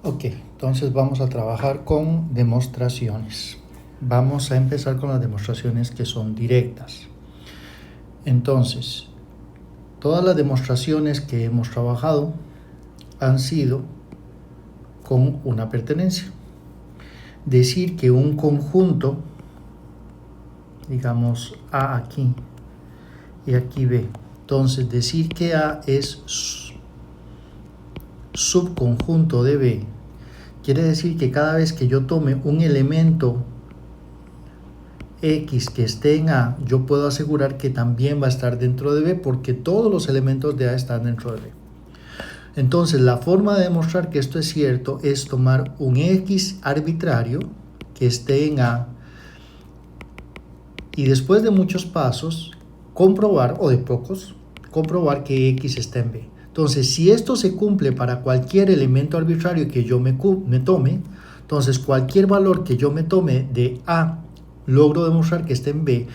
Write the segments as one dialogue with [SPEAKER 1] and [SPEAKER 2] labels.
[SPEAKER 1] Ok, entonces vamos a trabajar con demostraciones. Vamos a empezar con las demostraciones que son directas. Entonces, todas las demostraciones que hemos trabajado han sido con una pertenencia. Decir que un conjunto, digamos A aquí y aquí B. Entonces, decir que A es subconjunto de B quiere decir que cada vez que yo tome un elemento X que esté en A, yo puedo asegurar que también va a estar dentro de B porque todos los elementos de A están dentro de B. Entonces, la forma de demostrar que esto es cierto es tomar un X arbitrario que esté en A y después de muchos pasos comprobar, o de pocos, comprobar que X está en B. Entonces, si esto se cumple para cualquier elemento arbitrario que yo me tome, entonces cualquier valor que yo me tome de A, logro demostrar que está en B,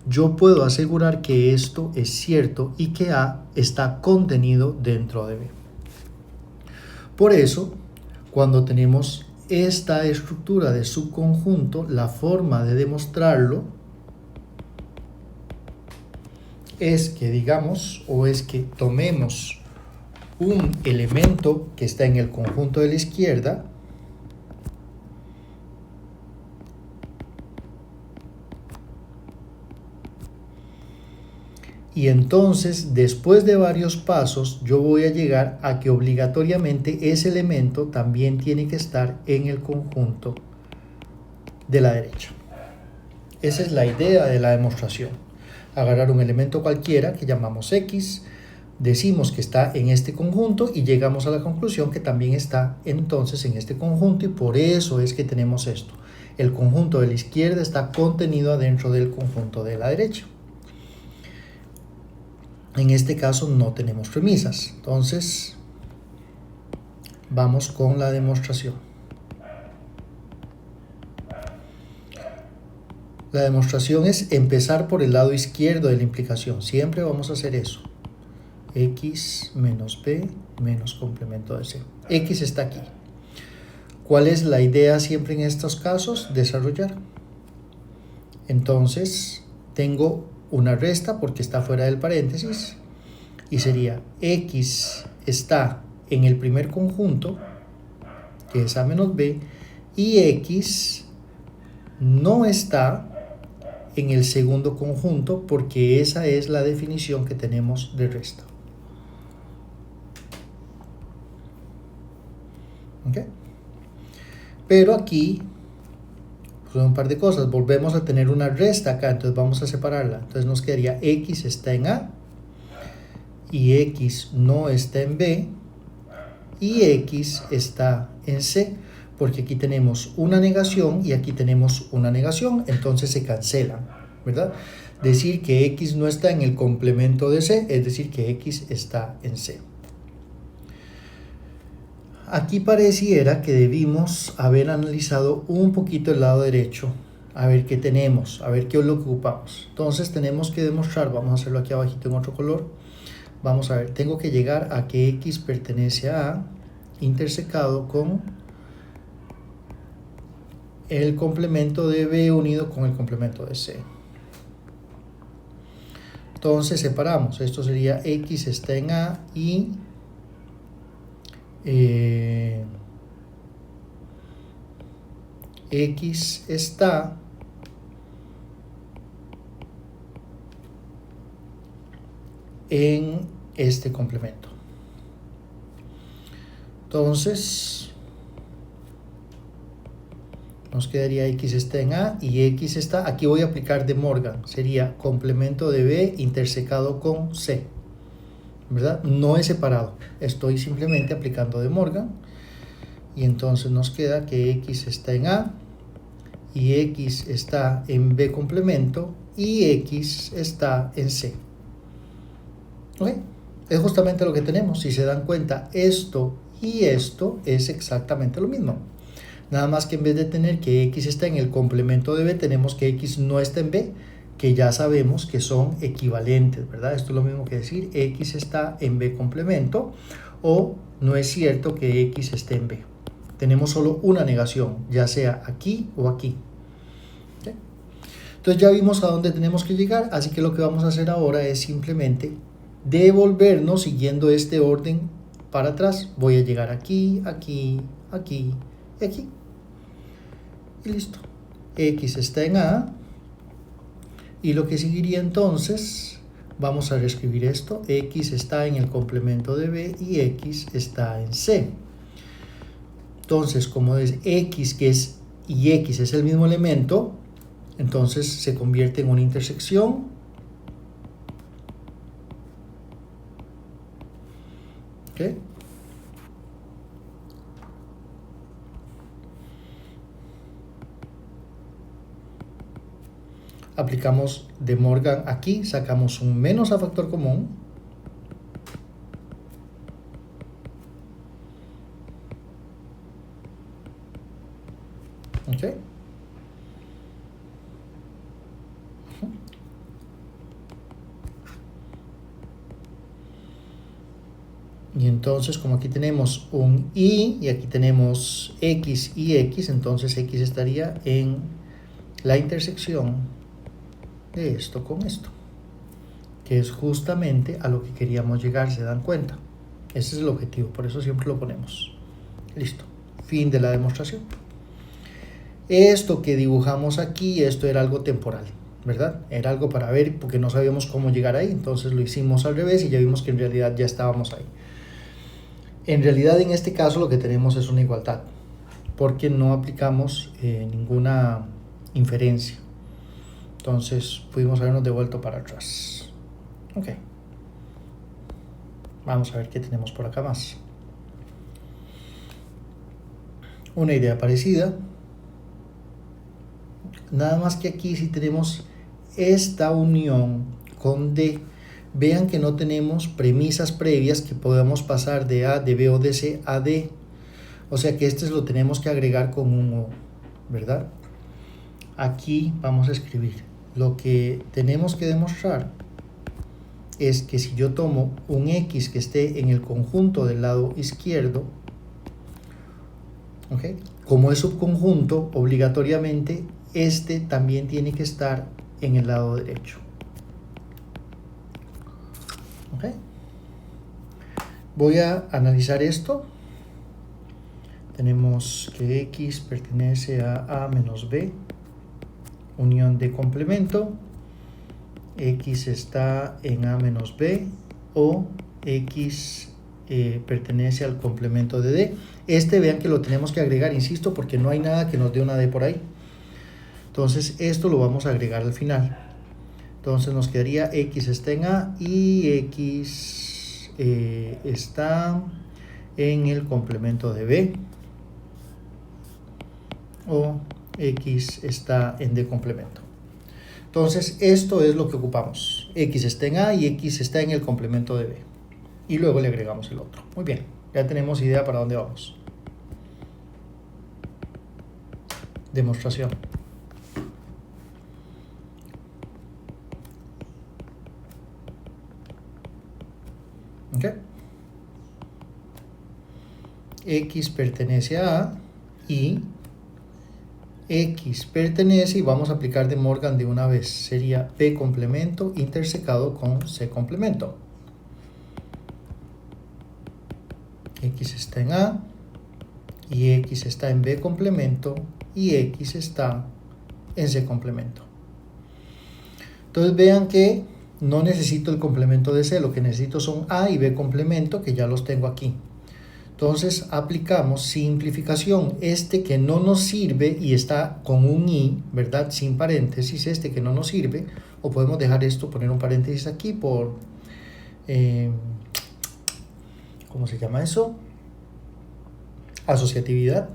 [SPEAKER 1] yo puedo asegurar que esto es cierto y que A está contenido dentro de B. Por eso, cuando tenemos esta estructura de subconjunto, la forma de demostrarlo es que digamos, o es que tomemos un elemento que está en el conjunto de la izquierda y entonces después de varios pasos yo voy a llegar a que obligatoriamente ese elemento también tiene que estar en el conjunto de la derecha. Esa es la idea de la demostración. Agarrar un elemento cualquiera que llamamos X, decimos que está en este conjunto y llegamos a la conclusión que también está entonces en este conjunto y por eso es que tenemos esto. El conjunto de la izquierda está contenido adentro del conjunto de la derecha. En este caso no tenemos premisas, entonces vamos con la demostración. La demostración es empezar por el lado izquierdo de la implicación, siempre vamos a hacer eso. X menos B menos complemento de C. X está aquí. ¿Cuál es la idea siempre en estos casos? Desarrollar. Entonces, tengo una resta porque está fuera del paréntesis y sería X está en el primer conjunto, que es A menos B, y X no está en el segundo conjunto porque esa es la definición que tenemos de resta. ¿Okay? Pero aquí son un par de cosas, volvemos a tener una resta acá, entonces vamos a separarla, entonces nos quedaría X está en A y X no está en B y X está en C, porque aquí tenemos una negación y aquí tenemos una negación, entonces se cancelan, ¿verdad? Decir que X no está en el complemento de C es decir que X está en C. Aquí pareciera que debimos haber analizado un poquito el lado derecho, a ver qué tenemos, a ver qué es lo que ocupamos. Entonces tenemos que demostrar, vamos a hacerlo aquí abajito en otro color, vamos a ver, tengo que llegar a que X pertenece a A intersecado con el complemento de B unido con el complemento de C. Entonces separamos, esto sería X está en A y X está en este complemento. Entonces nos quedaría X está en A y X está, aquí voy a aplicar De Morgan, sería complemento de B intersecado con C, ¿verdad? No es separado, estoy simplemente aplicando De Morgan y entonces nos queda que X está en A y X está en B complemento y X está en C. ¿Ok? Es justamente lo que tenemos, si se dan cuenta, esto y esto es exactamente lo mismo. Nada más que en vez de tener que X está en el complemento de B, tenemos que X no está en B, que ya sabemos que son equivalentes, ¿verdad? Esto es lo mismo que decir X está en B complemento o no es cierto que X esté en B. tenemos solo una negación, ya sea aquí o aquí. ¿Okay? Entonces ya vimos a dónde tenemos que llegar, así que lo que vamos a hacer ahora es simplemente devolvernos siguiendo este orden para atrás. Voy a llegar aquí, aquí, aquí y aquí. Y listo. X está en A. Y lo que seguiría entonces, vamos a reescribir esto. X está en el complemento de B y X está en C. Entonces, como es X que es y X es el mismo elemento, entonces se convierte en una intersección. ¿Ok? Aplicamos De Morgan aquí, sacamos un menos a factor común. ¿Ok? Y entonces, como aquí tenemos un y aquí tenemos X y X, entonces X estaría en la intersección de esto con esto, que es justamente a lo que queríamos llegar, ¿se dan cuenta? Ese es el objetivo, por eso siempre lo ponemos. Listo, fin de la demostración. Esto que dibujamos aquí, esto era algo temporal, ¿verdad? Era algo para ver, porque no sabíamos cómo llegar ahí, entonces lo hicimos al revés y ya vimos que en realidad ya estábamos ahí. En realidad en este caso lo que tenemos es una igualdad, porque no aplicamos ninguna inferencia. Entonces pudimos habernos devuelto para atrás. Ok. Vamos a ver qué tenemos por acá más. Una idea parecida. Nada más que aquí si tenemos esta unión con D, vean que no tenemos premisas previas que podamos pasar de A, de B o de C a D. O sea que este lo tenemos que agregar con un O, ¿verdad? Aquí vamos a escribir. Lo que tenemos que demostrar es que si yo tomo un X que esté en el conjunto del lado izquierdo, ¿okay? Como es subconjunto, obligatoriamente este también tiene que estar en el lado derecho. ¿Okay? Voy a analizar esto. Tenemos que X pertenece a A menos B, unión de complemento. X está en A menos B o X pertenece al complemento de D. Vean que lo tenemos que agregar, insisto, porque no hay nada que nos dé una D por ahí. Entonces esto lo vamos a agregar al final. Entonces nos quedaría X está en A y X está en el complemento de B o X está en D complemento. Entonces esto es lo que ocupamos. X está en A y X está en el complemento de B. Y luego le agregamos el otro. Muy bien, ya tenemos idea para dónde vamos. Demostración. ¿Ok? X pertenece a A y X pertenece, y vamos a aplicar De Morgan de una vez, sería B complemento intersecado con C complemento. X está en A y X está en B complemento y X está en C complemento. Entonces vean que no necesito el complemento de C, lo que necesito son A y B complemento, que ya los tengo aquí. Entonces aplicamos simplificación, que no nos sirve y está con un I, ¿verdad? Sin paréntesis, que no nos sirve, o podemos dejar esto, poner un paréntesis aquí por, ¿cómo se llama eso? Asociatividad.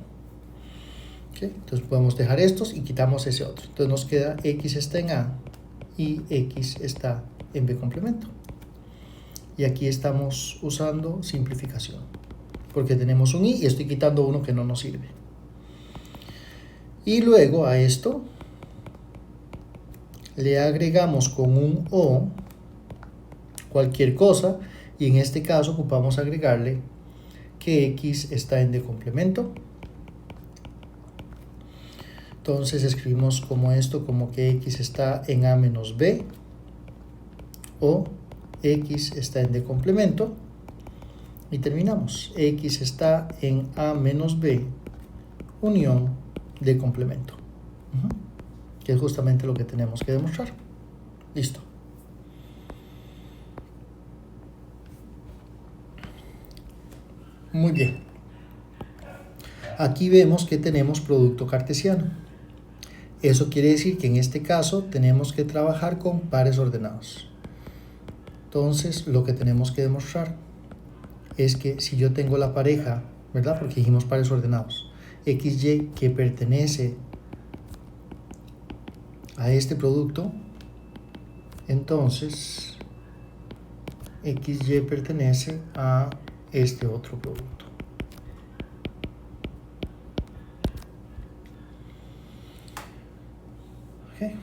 [SPEAKER 1] ¿Okay? Entonces podemos dejar estos y quitamos ese otro. Entonces nos queda X está en A y X está en B complemento. Y aquí estamos usando simplificación, porque tenemos un I y estoy quitando uno que no nos sirve. Y luego a esto le agregamos con un O cualquier cosa, y en este caso ocupamos agregarle que X está en D complemento Entonces escribimos como esto, como que X está en A menos B, o X está en D complemento, y terminamos. X está en A menos B, unión D complemento, que es justamente lo que tenemos que demostrar. Listo. Muy bien. Aquí vemos que tenemos producto cartesiano. Eso quiere decir que en este caso tenemos que trabajar con pares ordenados. Entonces, lo que tenemos que demostrar es que si yo tengo la pareja, ¿verdad? Porque dijimos pares ordenados, XY que pertenece a este producto, entonces XY pertenece a este otro producto. Okay.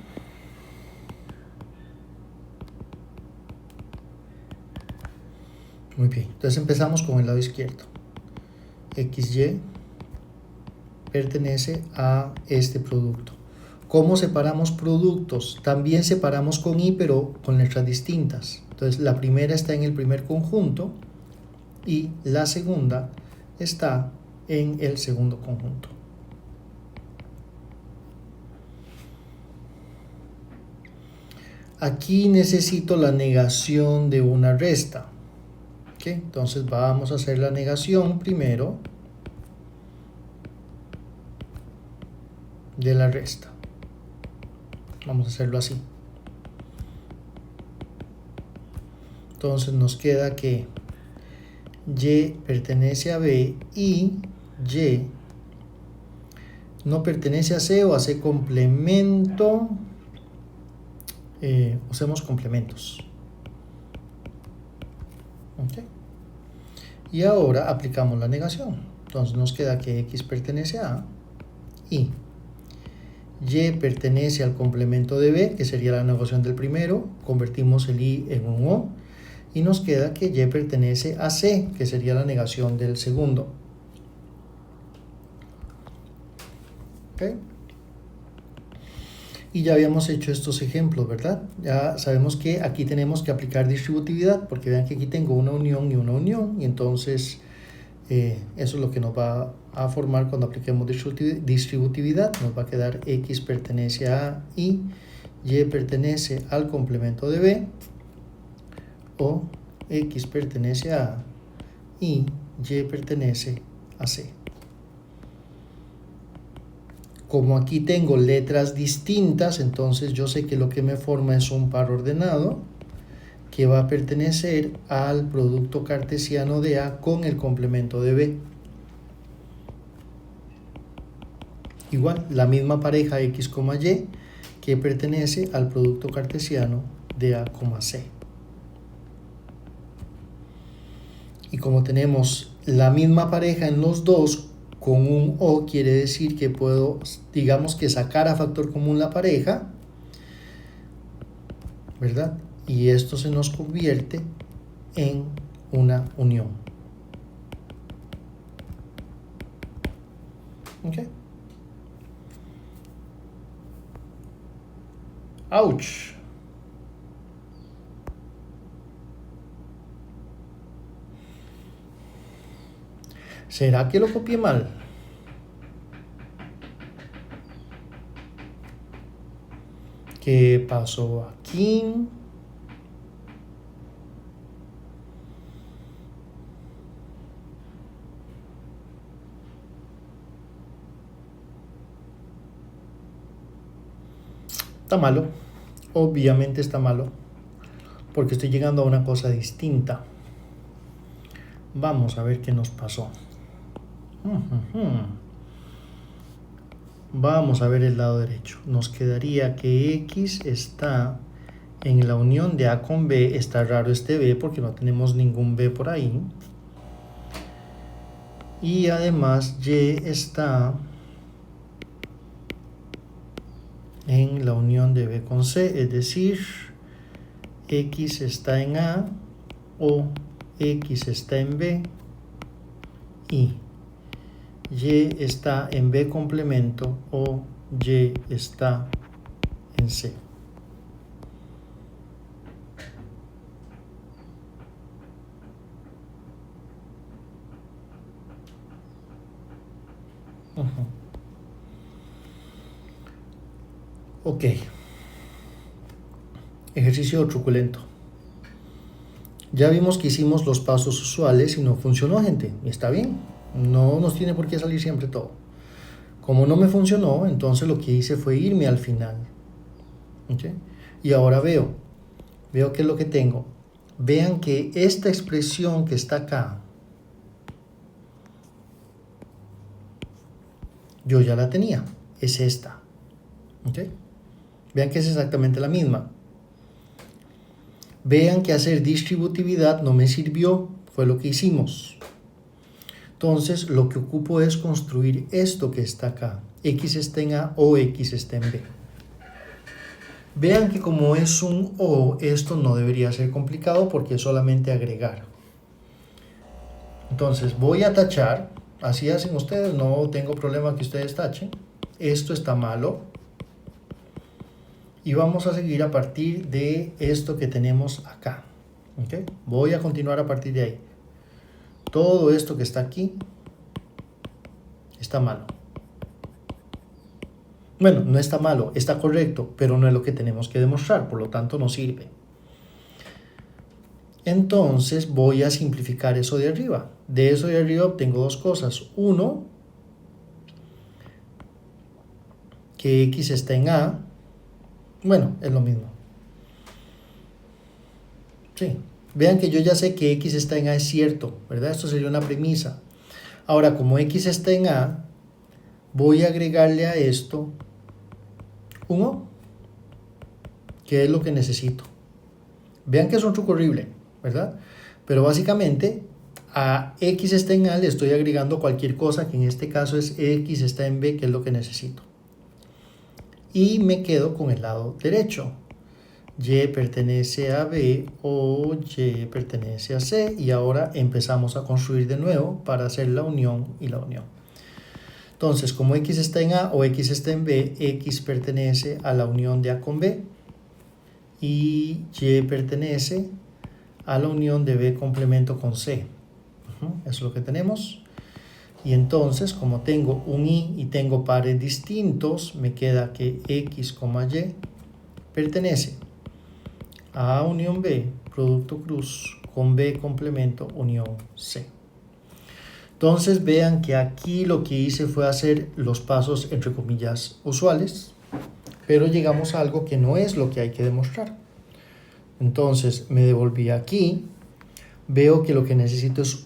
[SPEAKER 1] Muy bien, entonces empezamos con el lado izquierdo. XY pertenece a este producto. ¿Cómo separamos productos? También separamos con I, pero con letras distintas. Entonces la primera está en el primer conjunto y la segunda está en el segundo conjunto. Aquí necesito la negación de una resta. ¿Okay? Entonces vamos a hacer la negación primero de la resta. Vamos a hacerlo así. Entonces nos queda que Y pertenece a B y Y no pertenece a C o a C complemento. Usemos complementos. Okay. Y ahora aplicamos la negación. Entonces nos queda que X pertenece a y Y pertenece al complemento de B, que sería la negación del primero. Convertimos el I en un O. Y nos queda que Y pertenece a C, que sería la negación del segundo. ¿Okay? Y ya habíamos hecho estos ejemplos, ¿verdad? Ya sabemos que aquí tenemos que aplicar distributividad, porque vean que aquí tengo una unión y una unión, y entonces eso es lo que nos va a formar cuando apliquemos distributividad. Nos va a quedar X pertenece a Y pertenece al complemento de B, o X pertenece a Y pertenece a C. Como aquí tengo letras distintas, entonces yo sé que lo que me forma es un par ordenado que va a pertenecer al producto cartesiano de A con el complemento de B. Igual, la misma pareja X, Y que pertenece al producto cartesiano de A, C. Y como tenemos la misma pareja en los dos, con un O quiere decir que puedo, digamos que sacar a factor común la pareja, ¿verdad? Y esto se nos convierte en una unión. ¿Ok? ¡Auch! ¿Será que lo copié mal? ¿Qué pasó aquí? Está malo. Obviamente está malo. Porque estoy llegando a una cosa distinta. Vamos a ver qué nos pasó. Vamos a ver el lado derecho. Nos quedaría que X está en la unión de A con B. Está raro este B porque no tenemos ningún B por ahí. Y además Y está en la unión de B con C. Es decir, X está en A o X está en B y Y está en B complemento o Y está en C. Ok. Ejercicio truculento. Ya vimos que hicimos los pasos usuales y no funcionó, gente. Está bien. No nos tiene por qué salir siempre todo. Como no me funcionó, entonces lo que hice fue irme al final. ¿Okay? Y ahora veo qué es lo que tengo. Vean que esta expresión que está acá, yo ya la tenía. Es esta. ¿Okay? Vean que es exactamente la misma. Vean que hacer distributividad no me sirvió, fue lo que hicimos. Entonces, lo que ocupo es construir esto que está acá. X está en A o X está en B. Vean que como es un O, esto no debería ser complicado porque es solamente agregar. Entonces, voy a tachar. Así hacen ustedes, no tengo problema que ustedes tachen. Esto está malo. Y vamos a seguir a partir de esto que tenemos acá. ¿Okay? Voy a continuar a partir de ahí. Todo esto que está aquí está malo. Bueno, no está malo, está correcto, pero no es lo que tenemos que demostrar, por lo tanto no sirve. Entonces voy a simplificar eso de arriba. De eso de arriba obtengo dos cosas. Uno, que X está en A. Bueno, es lo mismo. Sí. Vean que yo ya sé que X está en A es cierto, ¿verdad? Esto sería una premisa. Ahora, como X está en A, voy a agregarle a esto un O, que es lo que necesito. Vean que es un truco horrible, ¿verdad? Pero básicamente a X está en A le estoy agregando cualquier cosa, que en este caso es X está en B, que es lo que necesito. Y me quedo con el lado derecho. Y pertenece a B o Y pertenece a C. Y ahora empezamos a construir de nuevo para hacer la unión y la unión. Entonces, como X está en A o X está en B, X pertenece a la unión de A con B. Y Y pertenece a la unión de B complemento con C. Eso es lo que tenemos. Y entonces, como tengo un Y tengo pares distintos, me queda que X, Y pertenece a unión B, producto cruz, con B complemento, unión C. Entonces vean que aquí lo que hice fue hacer los pasos entre comillas usuales, pero llegamos a algo que no es lo que hay que demostrar. Entonces me devolví aquí, veo que lo que necesito es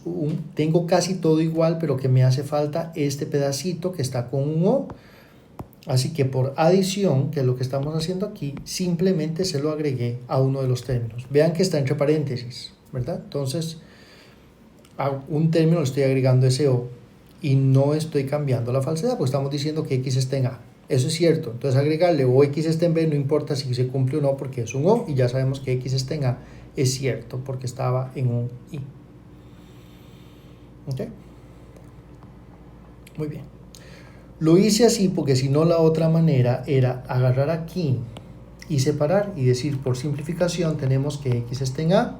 [SPEAKER 1] tengo casi todo igual, pero que me hace falta este pedacito que está con un O. Así que por adición, que es lo que estamos haciendo aquí, simplemente se lo agregué a uno de los términos. Vean que está entre paréntesis, ¿verdad? Entonces, a un término le estoy agregando ese O y no estoy cambiando la falsedad, porque estamos diciendo que X está en A. Eso es cierto. Entonces, agregarle o X está en B no importa si se cumple o no, porque es un O y ya sabemos que X está en A. Es cierto, porque estaba en un I. ¿Ok? Muy bien. Lo hice así porque si no la otra manera era agarrar aquí y separar y decir por simplificación tenemos que X está en A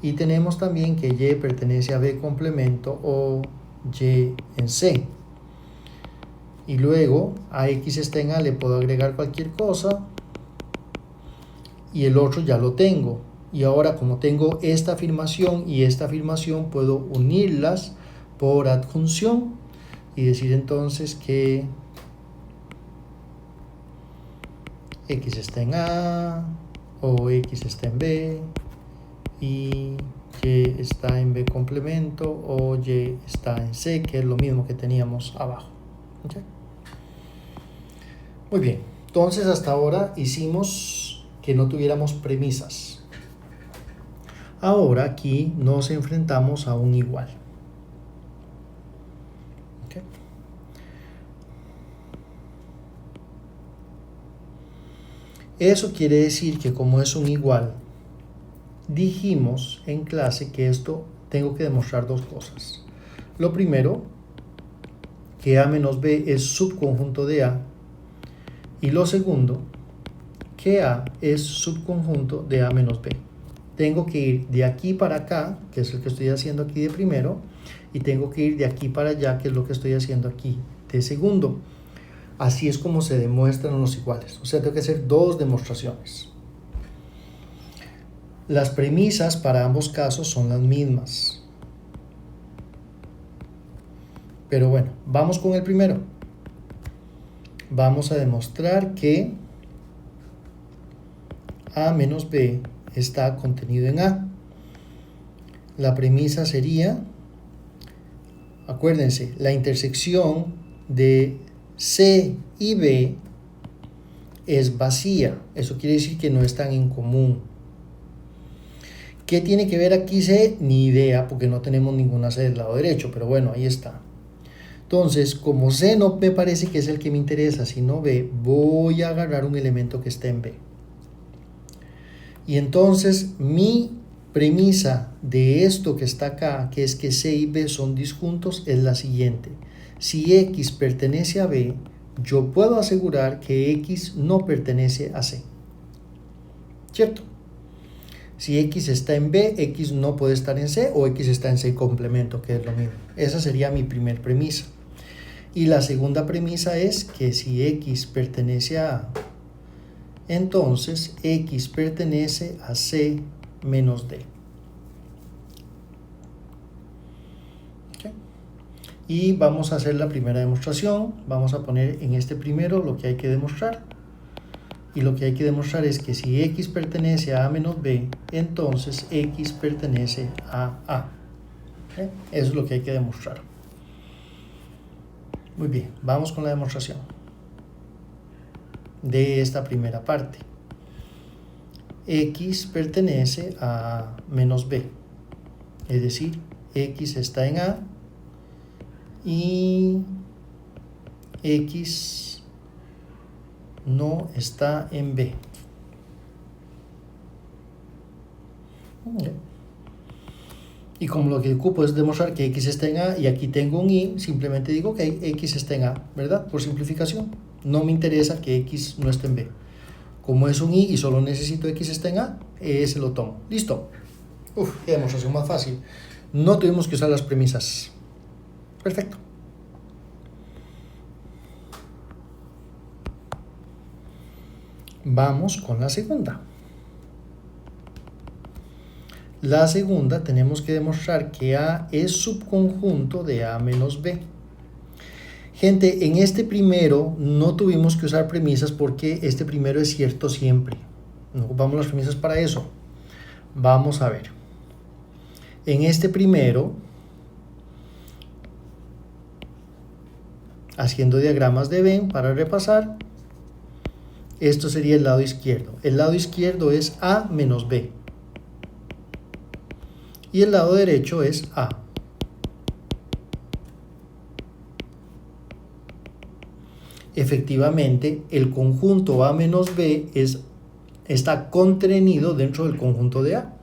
[SPEAKER 1] y tenemos también que Y pertenece a B complemento o Y en C. Y luego a X está en A le puedo agregar cualquier cosa y el otro ya lo tengo. Y ahora como tengo esta afirmación y esta afirmación puedo unirlas por adjunción y decir entonces que X está en A o X está en B y Y está en B complemento o Y está en C, que es lo mismo que teníamos abajo. ¿Okay? Muy bien, entonces hasta ahora hicimos que no tuviéramos premisas. Ahora aquí nos enfrentamos a un igual. ¿Okay? Eso quiere decir que como es un igual, dijimos en clase que esto tengo que demostrar dos cosas. Lo primero, que A menos B es subconjunto de A Y lo segundo, que A es subconjunto de A menos B. Tengo que ir de aquí para acá, que es el que estoy haciendo aquí de primero, y tengo que ir de aquí para allá, que es lo que estoy haciendo aquí de segundo. Así es como se demuestran los iguales. O sea, tengo que hacer dos demostraciones. Las premisas para ambos casos son las mismas. Pero bueno, vamos con el primero. Vamos a demostrar que A menos B está contenido en A. La premisa sería, acuérdense, la intersección de C y B es vacía. Eso quiere decir que no están en común. ¿Qué tiene que ver aquí C? Ni idea, porque no tenemos ninguna C del lado derecho, pero bueno, ahí está. Entonces, como C no me parece que es el que me interesa, sino B, voy a agarrar un elemento que esté en B. Y entonces, mi premisa de esto que está acá, que es que C y B son disjuntos, es la siguiente. Si X pertenece a B, yo puedo asegurar que X no pertenece a C. ¿Cierto? Si X está en B, X no puede estar en C, o X está en C complemento, que es lo mismo. Esa sería mi primer premisa. Y la segunda premisa es que si X pertenece a A, entonces X pertenece a C menos D. ¿Okay? Y vamos a hacer la primera demostración. Vamos a poner en este primero lo que hay que demostrar. Y lo que hay que demostrar es que si X pertenece a A menos B, entonces X pertenece a A. ¿Okay? Eso es lo que hay que demostrar. Muy bien, vamos con la demostración de esta primera parte. X pertenece a menos B, es decir, X está en A y X no está en B. Y como lo que ocupo es demostrar que X está en A y aquí tengo un Y, simplemente digo que X está en A, ¿verdad? Por simplificación. No me interesa que X no esté en B. Como es un Y y solo necesito X está en A, ese lo tomo. Listo. Uf, qué demostración más fácil. No tuvimos que usar las premisas. Perfecto. Vamos con la segunda. La segunda tenemos que demostrar que A es subconjunto de A menos B. Gente, en este primero no tuvimos que usar premisas porque este primero es cierto siempre. No ocupamos las premisas para eso. Vamos a ver. En este primero, haciendo diagramas de Venn para repasar, esto sería el lado izquierdo. El lado izquierdo es A menos B. Y el lado derecho es A. Efectivamente, el conjunto A menos B está contenido dentro del conjunto de A,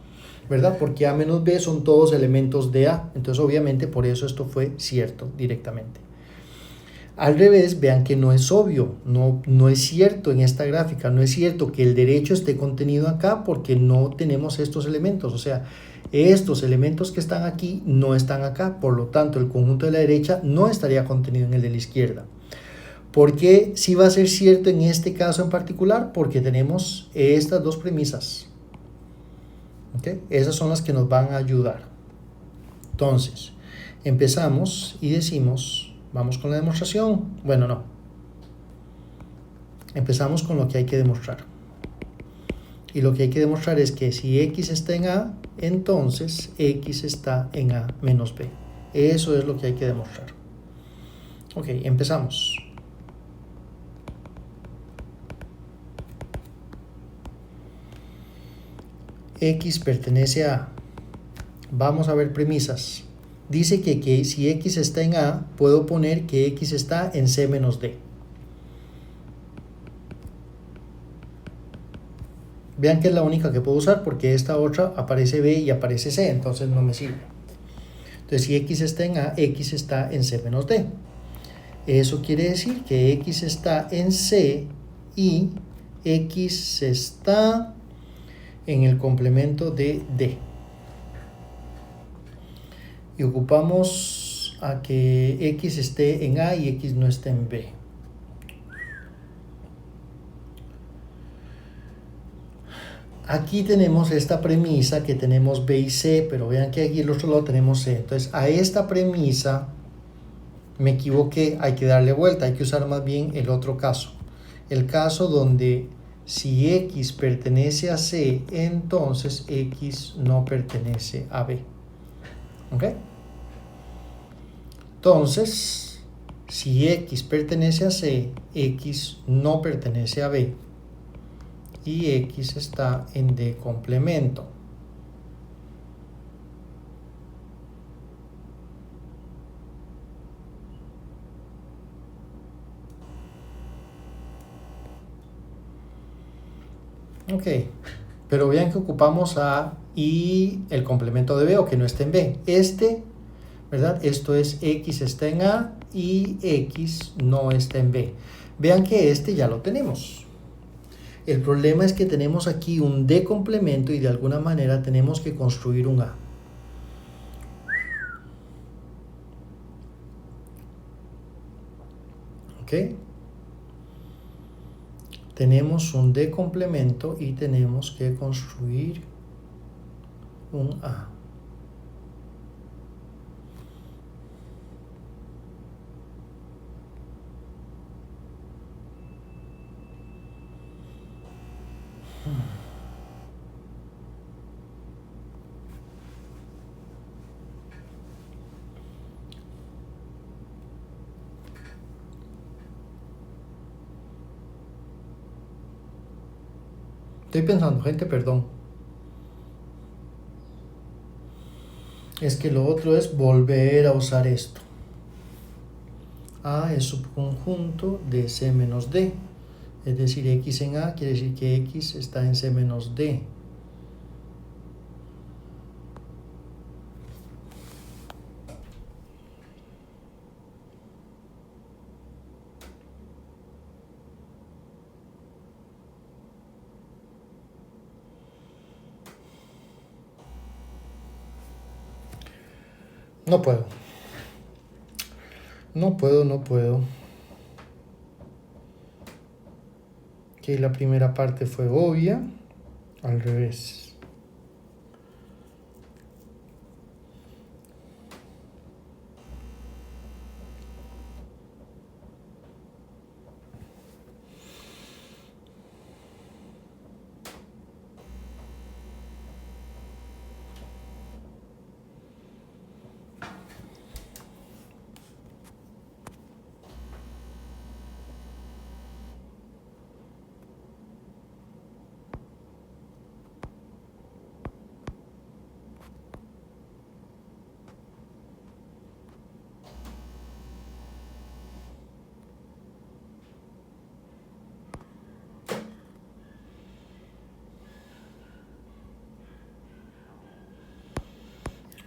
[SPEAKER 1] ¿verdad? Porque A menos B son todos elementos de A. Entonces, obviamente, por eso esto fue cierto directamente. Al revés, vean que no es obvio, no es cierto en esta gráfica, no es cierto que el derecho esté contenido acá porque no tenemos estos elementos, o sea, estos elementos que están aquí no están acá, por lo tanto el conjunto de la derecha no estaría contenido en el de la izquierda. ¿Por qué sí va a ser cierto en este caso en particular? Porque tenemos estas dos premisas. ¿Okay? Esas son las que nos van a ayudar. Entonces, empezamos y decimos, vamos con la demostración. Bueno, no. Empezamos con lo que hay que demostrar. Y lo que hay que demostrar es que si X está en A, entonces X está en A menos B. Eso es lo que hay que demostrar. Ok, empezamos. X pertenece a A. Vamos a ver premisas. Dice que si X está en A, puedo poner que X está en C menos D. Vean que es la única que puedo usar porque esta otra aparece B y aparece C, entonces no me sirve. Entonces si X está en A, X está en C menos D. Eso quiere decir que X está en C y X está en el complemento de D. Y ocupamos a que X esté en A y X no esté en B. Aquí tenemos esta premisa que tenemos B y C, pero vean que aquí al otro lado tenemos C. Entonces, a esta premisa me equivoqué, hay que darle vuelta, hay que usar más bien el otro caso. El caso donde si X pertenece a C, entonces X no pertenece a B. ¿Ok? Entonces, si X pertenece a C, X no pertenece a B. Y X está en D complemento. Ok, pero vean que ocupamos A y el complemento de B, o que no esté en B. ¿Verdad? Esto es X está en A y X no está en B. Vean que ya lo tenemos. El problema es que tenemos aquí un D complemento y de alguna manera tenemos que construir un A. ¿Ok? Tenemos un D complemento y tenemos que construir un A. Estoy pensando, gente, perdón. Es que lo otro es volver a usar esto. A es subconjunto de C menos D. Es decir, X en A quiere decir que X está en C menos D. No puedo. No puedo. Que la primera parte fue obvia. Al revés.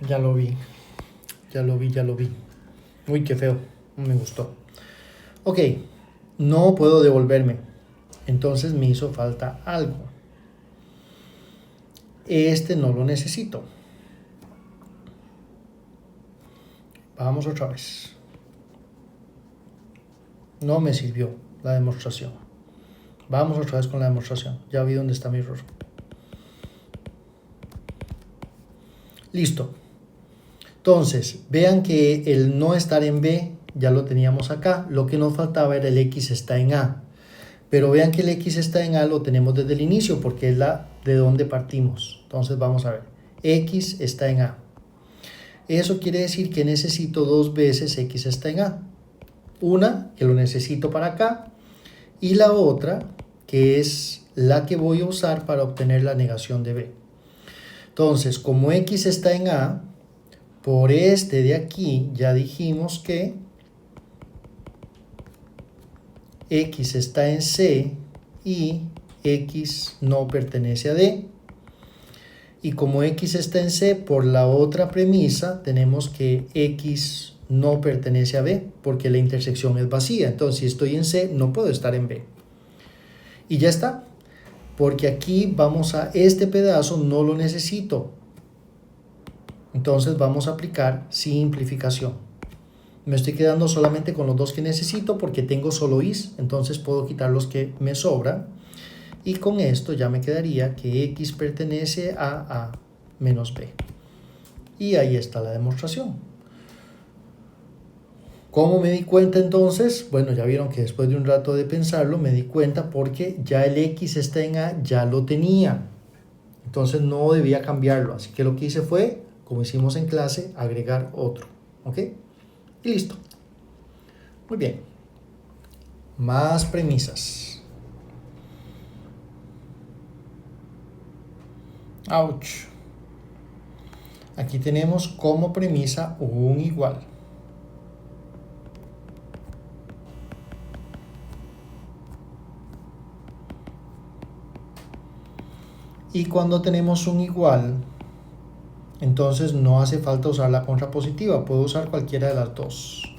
[SPEAKER 1] Ya lo vi. Uy, qué feo. No me gustó. Ok, no puedo devolverme. Entonces me hizo falta algo. No lo necesito. Vamos otra vez. No me sirvió la demostración. Vamos otra vez con la demostración. Ya vi dónde está mi error. Listo. Entonces, vean que el no estar en B ya lo teníamos acá. Lo que nos faltaba era el X está en A. Pero vean que el X está en A lo tenemos desde el inicio porque es la de donde partimos. Entonces vamos a ver. X está en A. Eso quiere decir que necesito dos veces X está en A. Una que lo necesito para acá y la otra que es la que voy a usar para obtener la negación de B. Entonces, como X está en A, por este de aquí ya dijimos que X está en C y X no pertenece a D. Y como X está en C, por la otra premisa tenemos que X no pertenece a B porque la intersección es vacía. Entonces, si estoy en C, no puedo estar en B. Y ya está, porque aquí vamos a este pedazo, no lo necesito. Entonces vamos a aplicar simplificación. Me estoy quedando solamente con los dos que necesito porque tengo solo is, entonces puedo quitar los que me sobran. Y con esto ya me quedaría que x pertenece a a menos b. Y ahí está la demostración. ¿Cómo me di cuenta entonces? Bueno, ya vieron que después de un rato de pensarlo me di cuenta porque ya el x está en a, ya lo tenía. Entonces no debía cambiarlo. Así que lo que hice fue, como hicimos en clase, agregar otro. ¿Ok? Y listo. Muy bien. Más premisas. Ouch. Aquí tenemos como premisa un igual. Y cuando tenemos un igual, entonces no hace falta usar la contrapositiva, puedo usar cualquiera de las dos.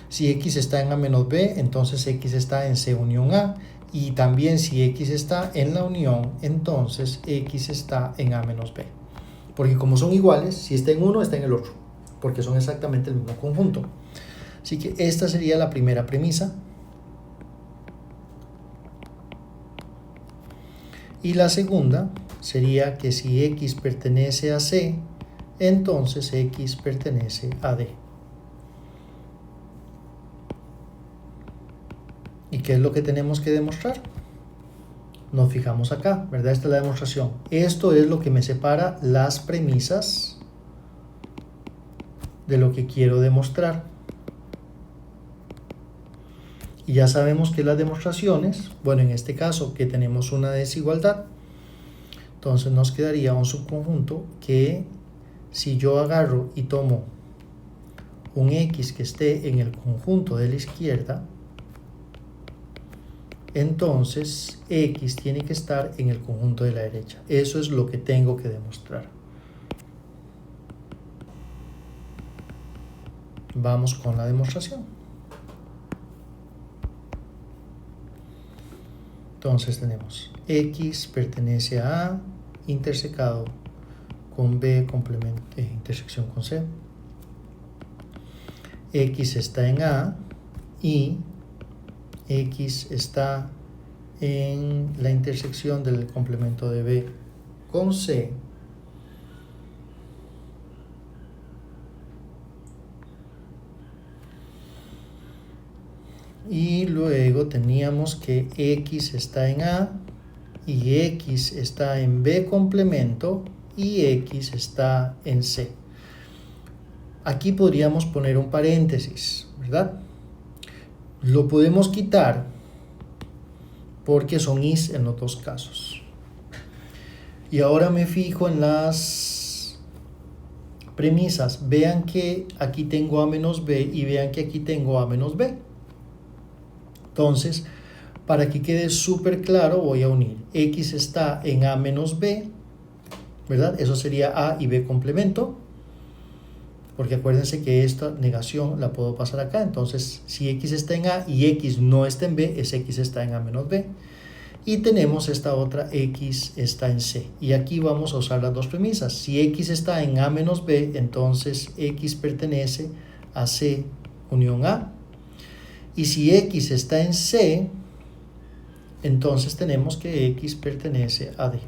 [SPEAKER 1] Si x está en a menos b, entonces x está en c unión a. Y también si x está en la unión, entonces x está en a menos b. Porque como son iguales, si está en uno, está en el otro. Porque son exactamente el mismo conjunto. Así que esta sería la primera premisa. Y la segunda sería que si x pertenece a C, entonces x pertenece a D. ¿Y qué es lo que tenemos que demostrar? Nos fijamos acá, ¿verdad? Esta es la demostración. Esto es lo que me separa las premisas de lo que quiero demostrar. Y ya sabemos que las demostraciones, bueno, en este caso que tenemos una desigualdad, entonces nos quedaría un subconjunto que si yo agarro y tomo un x que esté en el conjunto de la izquierda, entonces x tiene que estar en el conjunto de la derecha. Eso es lo que tengo que demostrar. Vamos con la demostración. Entonces tenemos x pertenece a A intersecado con B complemento, intersección con C. X está en A y x está en la intersección del complemento de B con C. Y luego teníamos que x está en A y x está en B complemento y x está en C. Aquí podríamos poner un paréntesis, ¿verdad? Lo podemos quitar porque son is en los dos casos. Y ahora me fijo en las premisas. Vean que aquí tengo a menos b y vean que aquí tengo a menos b. Entonces, para que quede súper claro, voy a unir. X está en a menos b, ¿verdad? Eso sería a y b complemento. Porque acuérdense que esta negación la puedo pasar acá. Entonces, si x está en a y x no está en b, es x está en a menos b. Y tenemos esta otra, x está en c. Y aquí vamos a usar las dos premisas. Si x está en a menos b, entonces x pertenece a c unión a. Y si x está en c, entonces tenemos que x pertenece a d.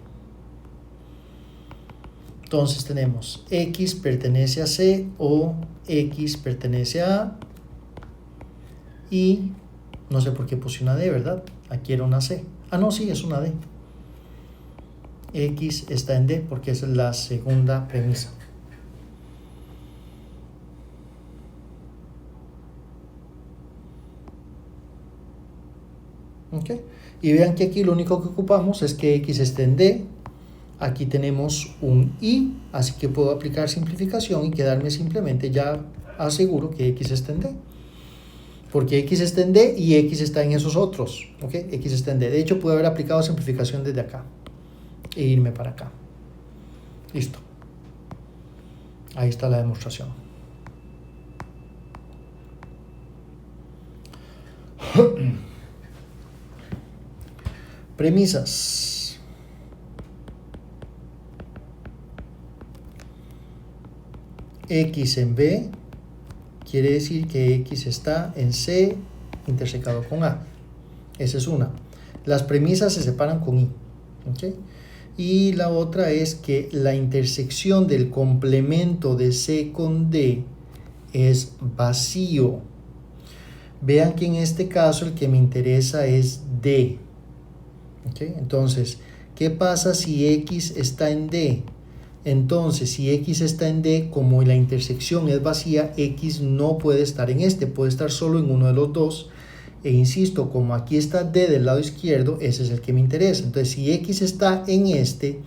[SPEAKER 1] Entonces tenemos x pertenece a C o x pertenece a A. Y no sé por qué puse una D, ¿verdad? Aquí era una C. Ah, no, sí, es una D. X está en D porque esa es la segunda premisa. ¿Ok? Y vean que aquí lo único que ocupamos es que x esté en D. Aquí tenemos un y, así que puedo aplicar simplificación y quedarme simplemente ya aseguro que x está en D. Porque x está en D y x está en esos otros. ¿Ok? X está en D. De hecho, pude haber aplicado simplificación desde acá e irme para acá. Listo. Ahí está la demostración. Premisas. X en B quiere decir que X está en C intersecado con A. Esa es una. Las premisas se separan con I. ¿Okay? Y la otra es que la intersección del complemento de C con D es vacío. Vean que en este caso el que me interesa es D. ¿Okay? Entonces, ¿qué pasa si X está en D? Entonces, si X está en D, como la intersección es vacía, X no puede estar en este, puede estar solo en uno de los dos. E insisto, como aquí está D del lado izquierdo, ese es el que me interesa. Entonces, si X está en este,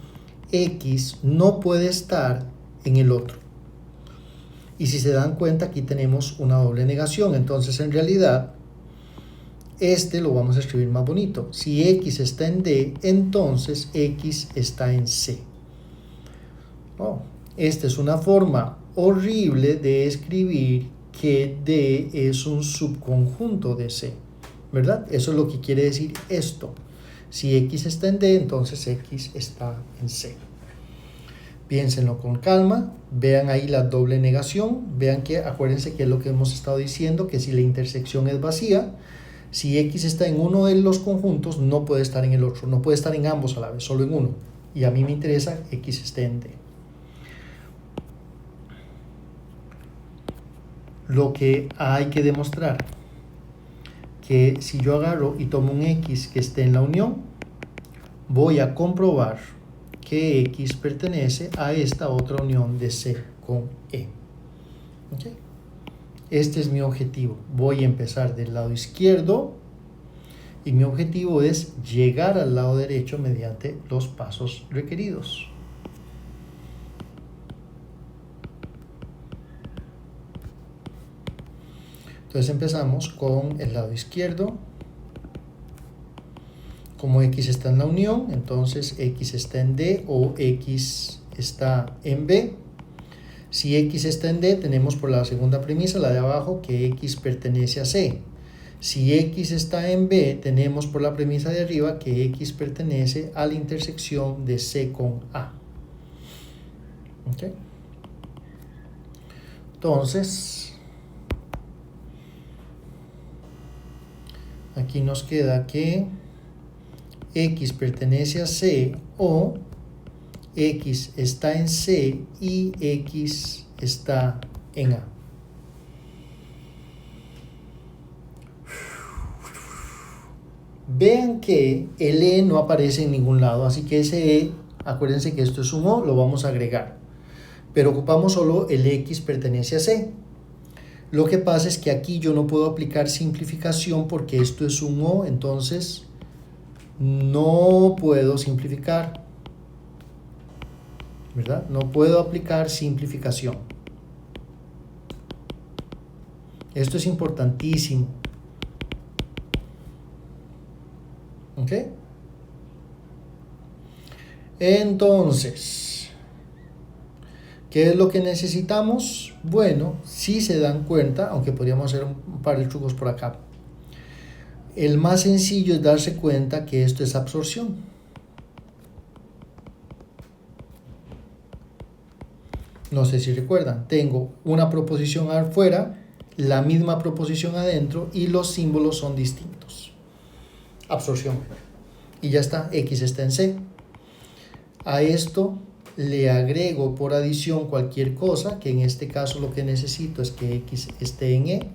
[SPEAKER 1] X no puede estar en el otro. Y si se dan cuenta, aquí tenemos una doble negación. Entonces, en realidad, este lo vamos a escribir más bonito. Si X está en D, entonces X está en C. Oh, esta es una forma horrible de escribir que D es un subconjunto de C, ¿verdad? Eso es lo que quiere decir esto. Si X está en D, entonces X está en C. Piénsenlo con calma, vean ahí la doble negación, vean que acuérdense que es lo que hemos estado diciendo, que si la intersección es vacía, si X está en uno de los conjuntos, no puede estar en el otro, no puede estar en ambos a la vez, solo en uno. Y a mí me interesa X esté en D. Lo que hay que demostrar, que si yo agarro y tomo un X que esté en la unión, voy a comprobar que X pertenece a esta otra unión de C con E. ¿Okay? Este es mi objetivo. Voy a empezar del lado izquierdo y mi objetivo es llegar al lado derecho mediante los pasos requeridos. Entonces empezamos con el lado izquierdo. Como X está en la unión, entonces X está en D o X está en B. Si X está en D, tenemos por la segunda premisa, la de abajo, que X pertenece a C. Si X está en B, tenemos por la premisa de arriba que X pertenece a la intersección de C con A. ¿Okay? Entonces, aquí nos queda que X pertenece a C o X está en C y X está en A. Vean que el E no aparece en ningún lado, así que ese E, acuérdense que esto es un O, lo vamos a agregar. Pero ocupamos solo el X pertenece a C. Lo que pasa es que aquí yo no puedo aplicar simplificación porque esto es un O, entonces no puedo simplificar, ¿verdad? No puedo aplicar simplificación. Esto es importantísimo. ¿Ok? Entonces, ¿qué es lo que necesitamos? Bueno, si se dan cuenta, aunque podríamos hacer un par de trucos por acá, el más sencillo es darse cuenta que esto es absorción. No sé si recuerdan, tengo una proposición afuera, la misma proposición adentro y los símbolos son distintos. Absorción. Y ya está, X está en C. A esto le agrego por adición cualquier cosa, que en este caso lo que necesito es que X esté en E.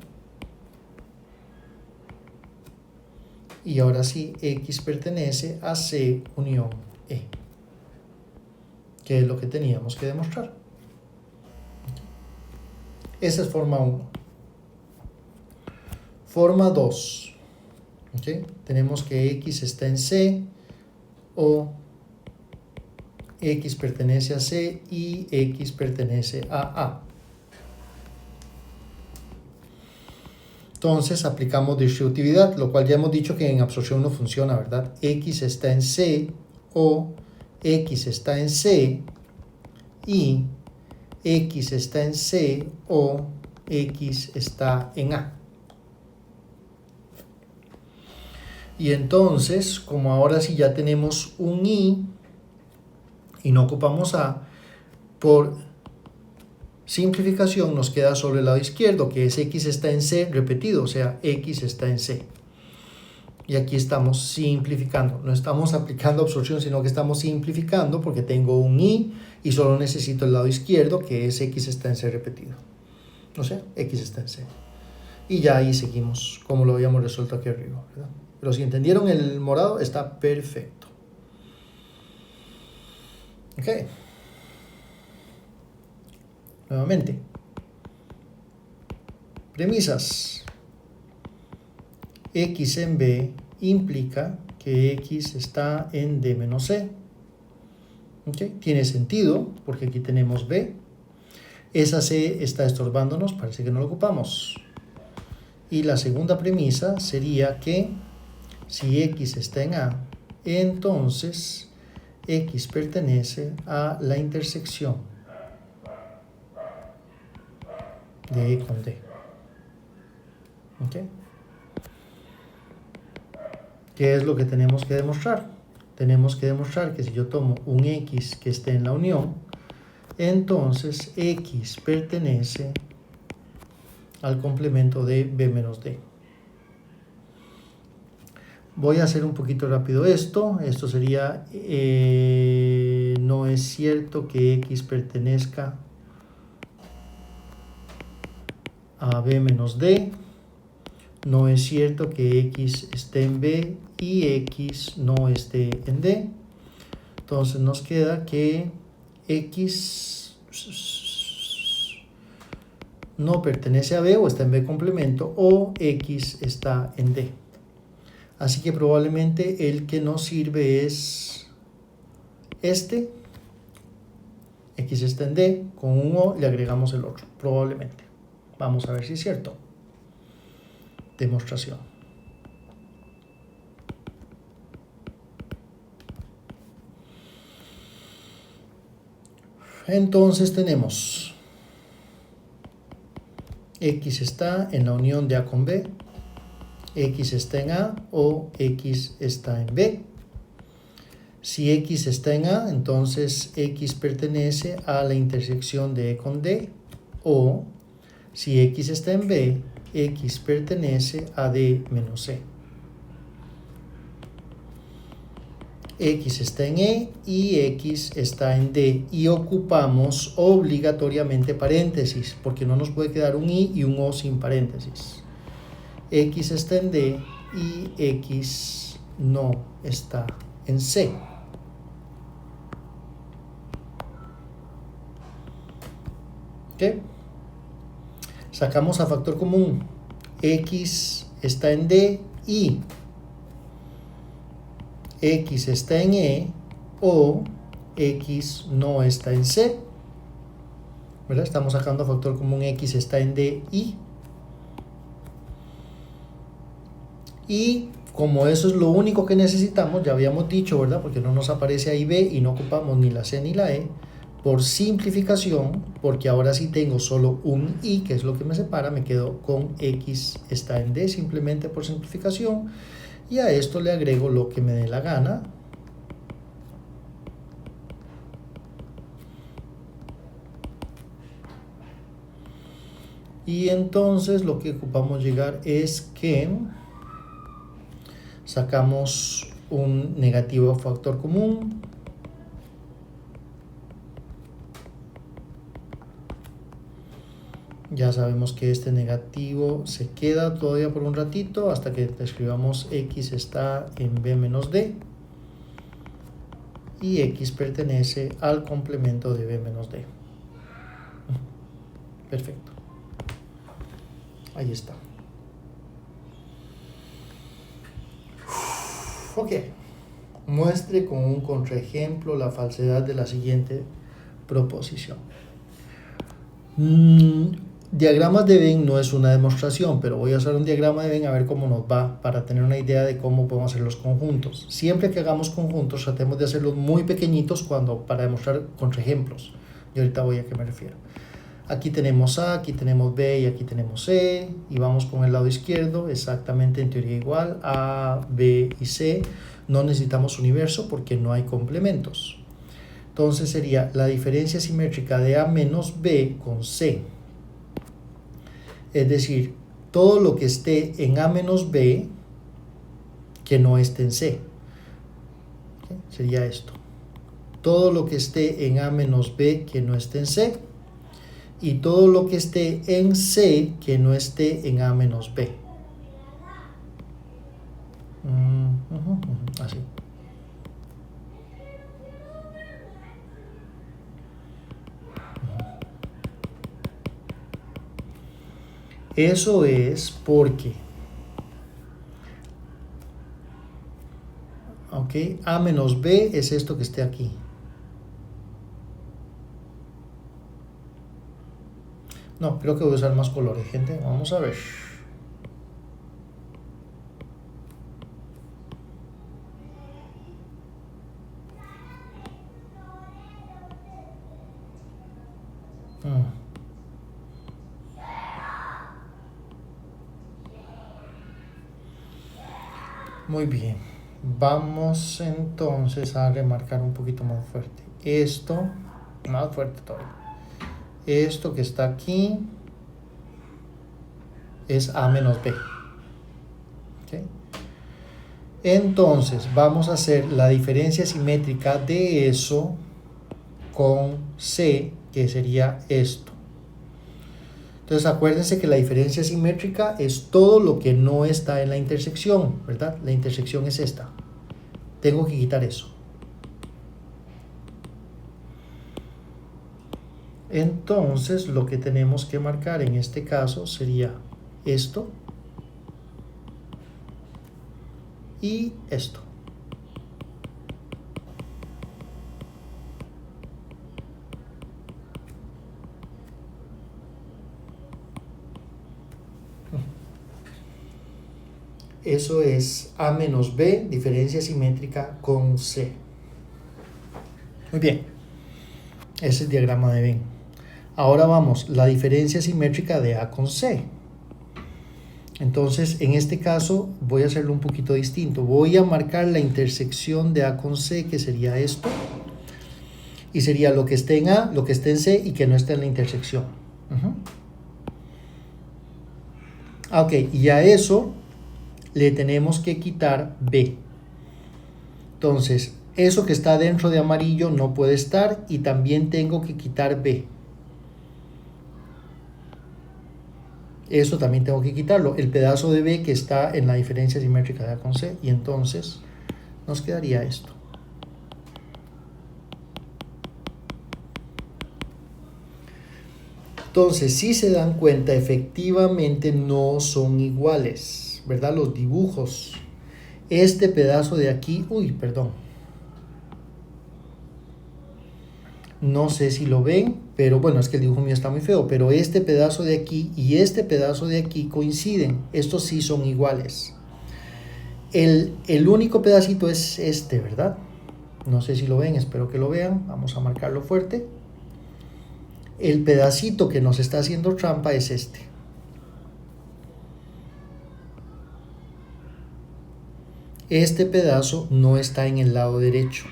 [SPEAKER 1] Y ahora sí, X pertenece a C unión E, que es lo que teníamos que demostrar. Esa es forma 1. Forma 2. ¿Okay? Tenemos que X está en C o X pertenece a C y X pertenece a A. Entonces aplicamos distributividad, lo cual ya hemos dicho que en absorción no funciona, ¿verdad? X está en C o X está en C y X está en C o X está en A. Y entonces, como ahora sí ya tenemos un y no ocupamos a, por simplificación nos queda solo el lado izquierdo, que es x está en c repetido, o sea, x está en c. Y aquí estamos simplificando, no estamos aplicando absorción, sino que estamos simplificando porque tengo un y solo necesito el lado izquierdo, que es x está en c repetido. O sea, x está en c. Y ya ahí seguimos como lo habíamos resuelto aquí arriba, ¿verdad? Pero si entendieron el morado, está perfecto. Ok. Nuevamente. Premisas. X en B implica que X está en D menos C. ¿Okay? Tiene sentido porque aquí tenemos B. Esa C está estorbándonos, parece que no lo ocupamos. Y la segunda premisa sería que si X está en A, entonces X pertenece a la intersección de E con D. ¿Okay? ¿Qué es lo que tenemos que demostrar? Tenemos que demostrar que si yo tomo un X que esté en la unión, entonces X pertenece al complemento de B menos D. Voy a hacer un poquito rápido esto. Esto sería, no es cierto que X pertenezca a B menos D. No es cierto que X esté en B y X no esté en D. Entonces nos queda que X no pertenece a B o está en B complemento, o X está en D. Así que probablemente el que nos sirve es este. X está en D, con un O le agregamos el otro, probablemente. Vamos a ver si es cierto. Demostración. Entonces tenemos X está en la unión de A con B, X está en A o X está en B. Si X está en A, entonces X pertenece a la intersección de E con D, o si X está en B, X pertenece a D menos C. X está en E y X está en D, y ocupamos obligatoriamente paréntesis porque no nos puede quedar un I y un O sin paréntesis. X está en D y X no está en C. ¿Ok? Sacamos a factor común. X está en D y X está en E o X no está en C. ¿Verdad? Estamos sacando a factor común X está en D y como eso es lo único que necesitamos, ya habíamos dicho, ¿verdad? Porque no nos aparece ahí B y no ocupamos ni la C ni la E. Por simplificación, porque ahora sí tengo solo un I, que es lo que me separa, me quedo con X está en D, simplemente por simplificación. Y a esto le agrego lo que me dé la gana. Y entonces lo que ocupamos llegar es que sacamos un negativo factor común. Ya sabemos que este negativo se queda todavía por un ratito hasta que escribamos X está en B menos D y X pertenece al complemento de B menos D. Perfecto. Ahí está. Ok. Muestre con un contraejemplo la falsedad de la siguiente proposición. Diagramas de Venn no es una demostración, pero voy a usar un diagrama de Venn a ver cómo nos va para tener una idea de cómo podemos hacer los conjuntos. Siempre que hagamos conjuntos, tratemos de hacerlos muy pequeñitos para demostrar contraejemplos. Y ahorita voy a qué me refiero. Aquí tenemos A, aquí tenemos B y aquí tenemos C. Y vamos con el lado izquierdo, exactamente en teoría igual. A, B y C. No necesitamos universo porque no hay complementos. Entonces sería la diferencia simétrica de A menos B con C. Es decir, todo lo que esté en A menos B que no esté en C. ¿Okay? Sería esto. Todo lo que esté en A menos B que no esté en C. Y todo lo que esté en C que no esté en A menos B. Así. Eso es porque, ok, A menos B es esto que esté aquí. No, creo que voy a usar más colores, gente. Vamos a ver. Muy bien. Vamos entonces a remarcar un poquito más fuerte. Esto, más fuerte todavía. Esto que está aquí es A menos B. ¿Okay? Entonces vamos a hacer la diferencia simétrica de eso con C, que sería esto. Entonces acuérdense que la diferencia simétrica es todo lo que no está en la intersección, ¿verdad? La intersección es esta. Tengo que quitar eso. Entonces lo que tenemos que marcar en este caso sería esto y esto. Eso es A menos B, diferencia simétrica con C. Muy bien. Ese es el diagrama de Venn. Ahora vamos, la diferencia simétrica de A con C. Entonces, en este caso, voy a hacerlo un poquito distinto. Voy a marcar la intersección de A con C, que sería esto. Y sería lo que esté en A, lo que esté en C y que no esté en la intersección. Ok, y a eso le tenemos que quitar B. Entonces, eso que está dentro de amarillo no puede estar y también tengo que quitar B. Eso también tengo que quitarlo, el pedazo de B que está en la diferencia simétrica de A con C, y entonces nos quedaría esto. Entonces, si se dan cuenta, efectivamente no son iguales, ¿verdad? Los dibujos. Este pedazo de aquí, no sé si lo ven, pero bueno, es que el dibujo mío está muy feo, pero este pedazo de aquí y este pedazo de aquí coinciden. Estos sí son iguales. El único pedacito es este, ¿verdad? No sé si lo ven, espero que lo vean. Vamos a marcarlo fuerte. El pedacito que nos está haciendo trampa es este. Este pedazo no está en el lado derecho.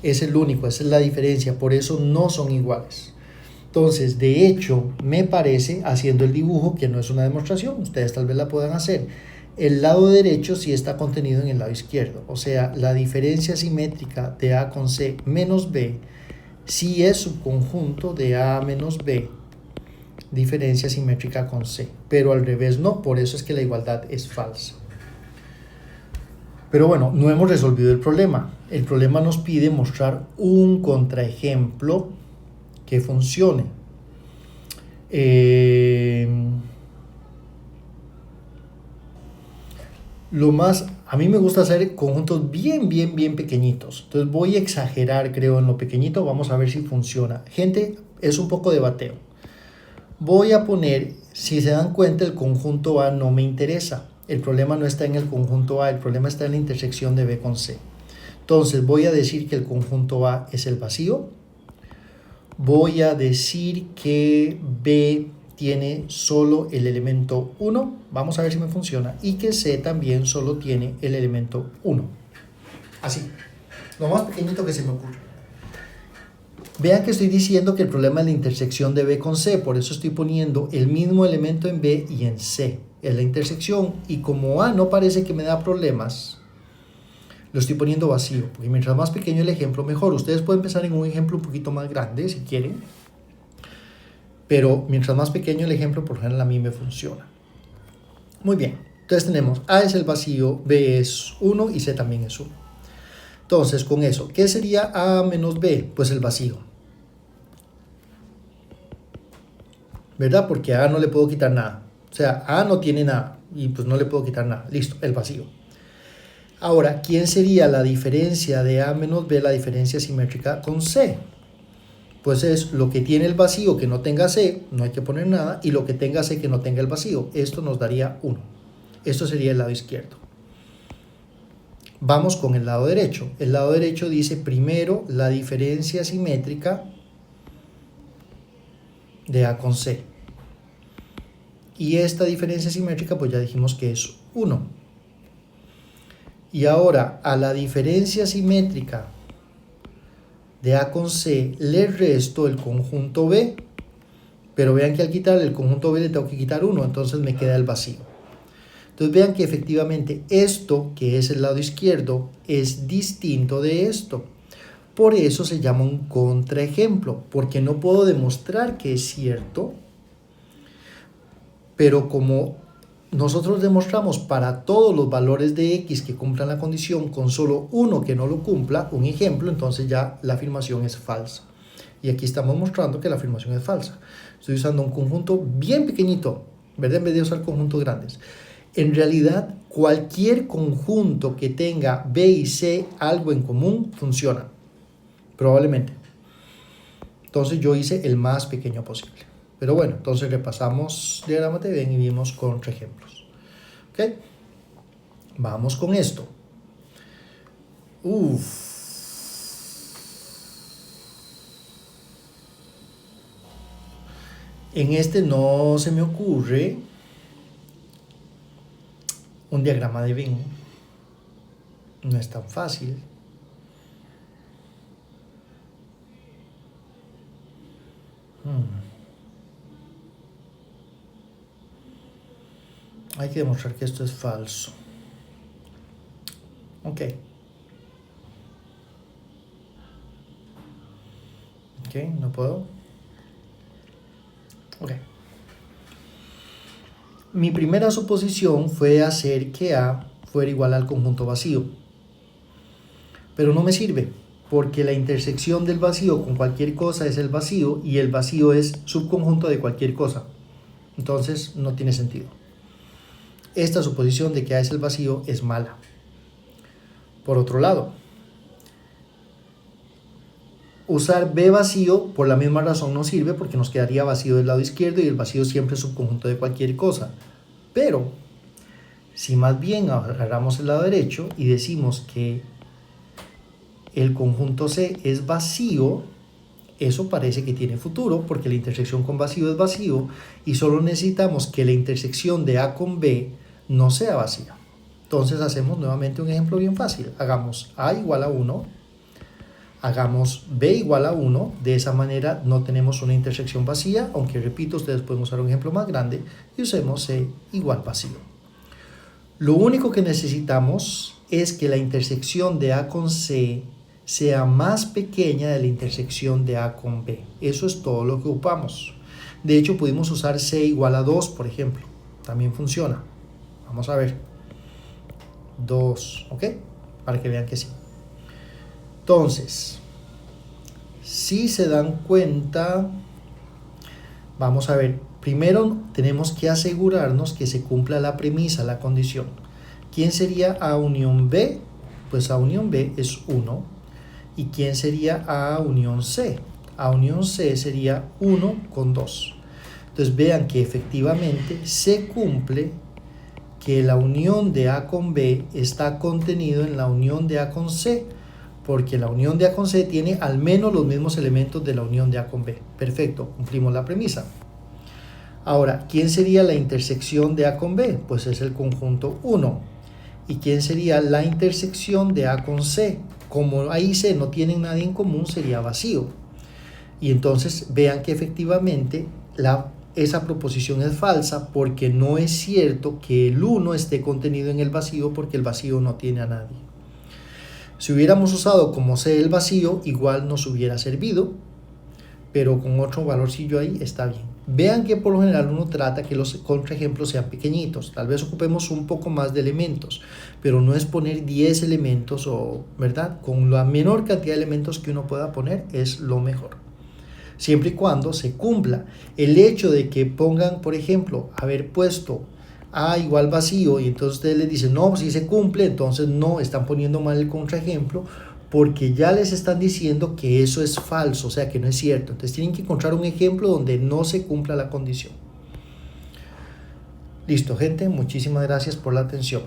[SPEAKER 1] Es el único, esa es la diferencia, por eso no son iguales. Entonces, de hecho, me parece, haciendo el dibujo, que no es una demostración, ustedes tal vez la puedan hacer, el lado derecho sí está contenido en el lado izquierdo. O sea, la diferencia simétrica de A con C menos B sí es subconjunto de A menos B, diferencia simétrica con C. Pero al revés no, por eso es que la igualdad es falsa. Pero bueno, no hemos resolvido el problema. El problema nos pide mostrar un contraejemplo que funcione. A mí me gusta hacer conjuntos bien pequeñitos. Entonces voy a exagerar, creo, en lo pequeñito. Vamos a ver si funciona. Gente, es un poco de bateo. Voy a poner, si se dan cuenta, el conjunto A no me interesa. El problema no está en el conjunto A, el problema está en la intersección de B con C. Entonces voy a decir que el conjunto A es el vacío. voy a decir que B tiene solo el elemento 1, vamos a ver si me funciona, y que C también solo tiene el elemento 1. Así, lo más pequeñito que se me ocurre. Vean que estoy diciendo que el problema es la intersección de B con C, por eso estoy poniendo el mismo elemento en B y en C. Es la intersección, y como A no parece que me da problemas, lo estoy poniendo vacío, porque mientras más pequeño el ejemplo, mejor. Ustedes pueden pensar en un ejemplo un poquito más grande, si quieren, pero mientras más pequeño el ejemplo, por ejemplo, a mí me funciona. Muy bien, entonces tenemos A es el vacío, B es 1 y C también es 1. Entonces, con eso, ¿qué sería A menos B? Pues el vacío, ¿verdad? Porque a A no le puedo quitar nada. O sea, A no tiene nada y pues no le puedo quitar nada. Listo, el vacío. Ahora, ¿quién sería la diferencia de A menos B, la diferencia simétrica con C? Pues es lo que tiene el vacío que no tenga C, no hay que poner nada, y lo que tenga C que no tenga el vacío. Esto nos daría 1. Esto sería el lado izquierdo. Vamos con el lado derecho. El lado derecho dice primero la diferencia simétrica de A con C. Y esta diferencia simétrica pues ya dijimos que es 1. Y ahora a la diferencia simétrica de A con C le resto el conjunto B. Pero vean que al quitarle el conjunto B le tengo que quitar 1, entonces me queda el vacío. Entonces vean que efectivamente esto, que es el lado izquierdo, es distinto de esto. Por eso se llama un contraejemplo, porque no puedo demostrar que es cierto, pero como nosotros demostramos para todos los valores de X que cumplan la condición con solo uno que no lo cumpla, un ejemplo, entonces ya la afirmación es falsa. Y aquí estamos mostrando que la afirmación es falsa. Estoy usando un conjunto bien pequeñito, ¿verdad? En vez de usar conjuntos grandes. En realidad, cualquier conjunto que tenga B y C algo en común funciona, probablemente. Entonces yo hice el más pequeño posible. Pero bueno, entonces repasamos diagrama de Venn y vimos contraejemplos. ¿Ok? Vamos con esto. En este no se me ocurre un diagrama de Venn. No es tan fácil. Hay que demostrar que esto es falso. Ok. Ok, no puedo. Ok. Mi primera suposición fue hacer que A fuera igual al conjunto vacío. Pero no me sirve, porque la intersección del vacío con cualquier cosa es el vacío y el vacío es subconjunto de cualquier cosa. Entonces no tiene sentido. Esta suposición de que A es el vacío es mala. Por otro lado, usar B vacío por la misma razón no sirve porque nos quedaría vacío del lado izquierdo y el vacío siempre es subconjunto de cualquier cosa. Pero si más bien agarramos el lado derecho y decimos que el conjunto C es vacío, eso parece que tiene futuro porque la intersección con vacío es vacío y solo necesitamos que la intersección de A con B no sea vacía. Entonces hacemos nuevamente un ejemplo bien fácil. Hagamos A igual a 1, hagamos B igual a 1, de esa manera no tenemos una intersección vacía, aunque repito, ustedes pueden usar un ejemplo más grande y usemos C igual vacío. Lo único que necesitamos es que la intersección de A con C sea más pequeña de la intersección de A con B. Eso es todo lo que ocupamos. De hecho, pudimos usar C igual a 2, por ejemplo. También funciona. Vamos a ver. 2, ¿ok? Para que vean que sí. Entonces, si se dan cuenta, vamos a ver. Primero tenemos que asegurarnos que se cumpla la premisa, la condición. ¿Quién sería A unión B? Pues A unión B es 1. ¿Y quién sería A unión C? A unión C sería 1 con 2. Entonces vean que efectivamente se cumple que la unión de A con B está contenido en la unión de A con C, porque la unión de A con C tiene al menos los mismos elementos de la unión de A con B. Perfecto, cumplimos la premisa. Ahora, ¿quién sería la intersección de A con B? Pues es el conjunto 1. ¿Y quién sería la intersección de A con C? Como A y C no tienen nada en común, sería vacío. Y entonces vean que efectivamente esa proposición es falsa, porque no es cierto que el 1 esté contenido en el vacío, porque el vacío no tiene a nadie. Si hubiéramos usado como C el vacío, igual nos hubiera servido, pero con otro valorcillo ahí está bien. Vean que por lo general uno trata que los contraejemplos sean pequeñitos. Tal vez ocupemos un poco más de elementos, pero no es poner 10 elementos, ¿verdad? Con la menor cantidad de elementos que uno pueda poner es lo mejor. Siempre y cuando se cumpla. El hecho de que pongan, por ejemplo, haber puesto A igual vacío y entonces ustedes les dicen, no, si se cumple, entonces no, están poniendo mal el contraejemplo, porque ya les están diciendo que eso es falso, o sea que no es cierto. Entonces tienen que encontrar un ejemplo donde no se cumpla la condición. Listo, gente, muchísimas gracias por la atención.